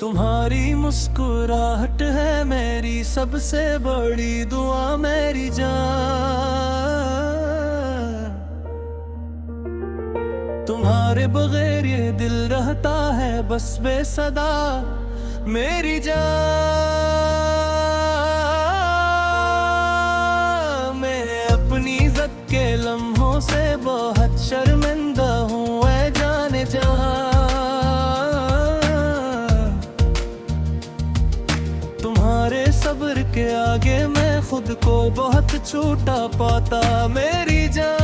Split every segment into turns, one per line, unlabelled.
तुम्हारी मुस्कुराहट है मेरी सबसे बड़ी दुआ मेरी जान। तुम्हारे बगैर ये दिल रहता है बस बेसदा मेरी जान। मैं अपनी इज्जत के लम्हों से बहुत शर्मिंदा हूँ ऐ जाने जहां। तुम्हारे सब्र के आगे मैं खुद को बहुत छोटा पाता मेरी जान।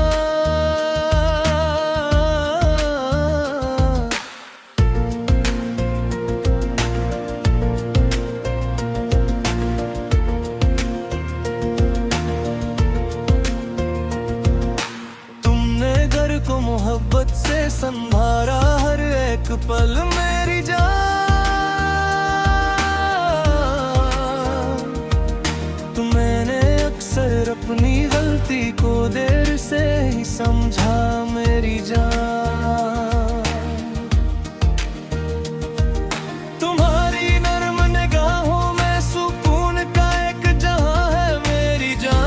तुमने घर को मोहब्बत से संभाला हर एक पल मेरी जान। मैंने अक्सर अपनी गलती को देर से ही समझा मेरी जान। तुम्हारी नर्म निगाहों में सुकून का एक जहां है मेरी जान।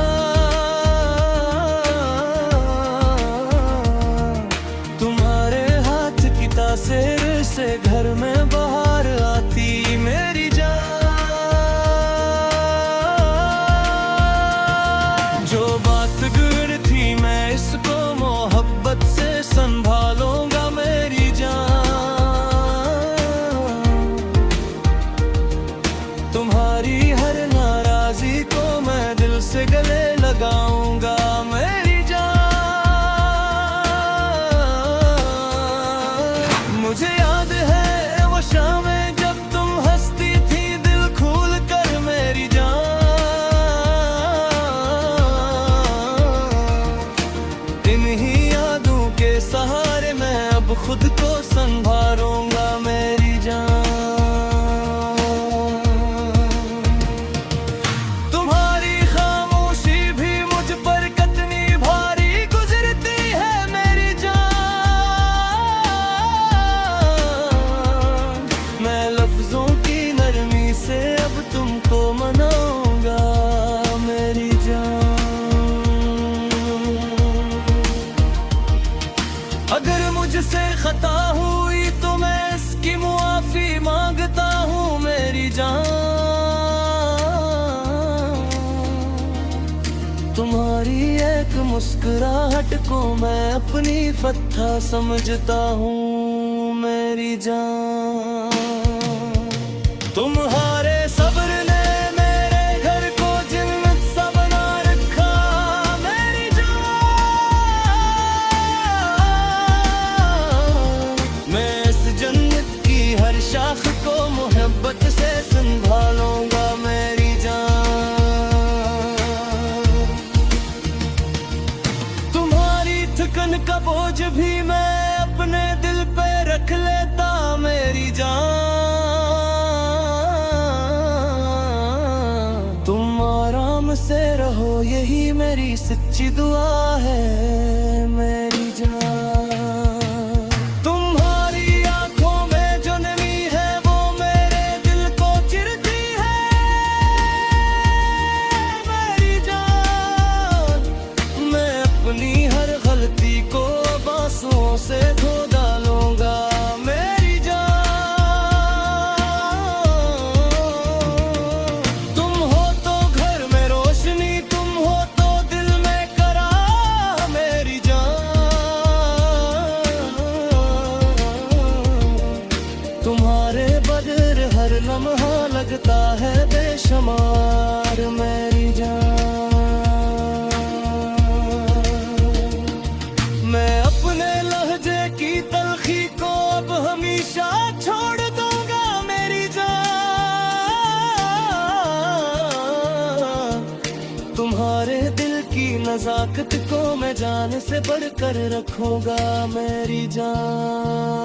तुम्हारे हाथ की तासीर से घर में बाहर आती मेरी जान। जो बात गुर थी मैं इसको मोहब्बत से संभालूंगा मेरी जान। तुम्हारी हर नाराजी को मैं दिल से गले लगाऊंगा मेरी जान। मुझे याद है वो शामें जब तुम हंसती थी दिल खोल कर मेरी जान। इन्हीं यादों के सहारे मैं अब खुद को संभालूंगा मेरी जान। तुम्हारी खामोशी भी मुझ पर कितनी भारी गुजरती है मेरी जान। मैं लफ्जों की नरमी से अब तुमको मनाऊंगा मेरी जान। अगर मुझसे खता हुई तो मैं इसकी मुआफी मांगता हूँ मेरी जान। तुम्हारी एक मुस्कुराहट को मैं अपनी फतह समझता हूँ मेरी जान। तुम्हारे सब्र ने मेरे घर को जन्नत सा बना रखा मेरी जान। मैं इस जन्नत की हर शाख को मोहब्बत से संभालूंगा मेरी जान। तुम्हारी थकन का बोझ भी मैं अपने दिल पे रख लेता मेरी जान। तुम आराम से रहो यही मेरी सच्ची दुआ है मेरी जान। तुम्हारी आंखों में जो नमी है वो मेरे दिल को चिरती है मेरी जान। मैं अपनी हर गलती को बांसुओं से धो डालूंगा मेरी जान। तुम हो तो घर में रोशनी तुम हो तो दिल में करार मेरी जान। तुम्हारे बगैर हर लम्हा लगता है बेशुमार मेरी जान। मैं अपने लहजे की तलखी को अब हमेशा छोड़ दूंगा मेरी जान। तुम्हारे दिल की नजाकत को मैं जान से बढ़कर रखूंगा मेरी जान।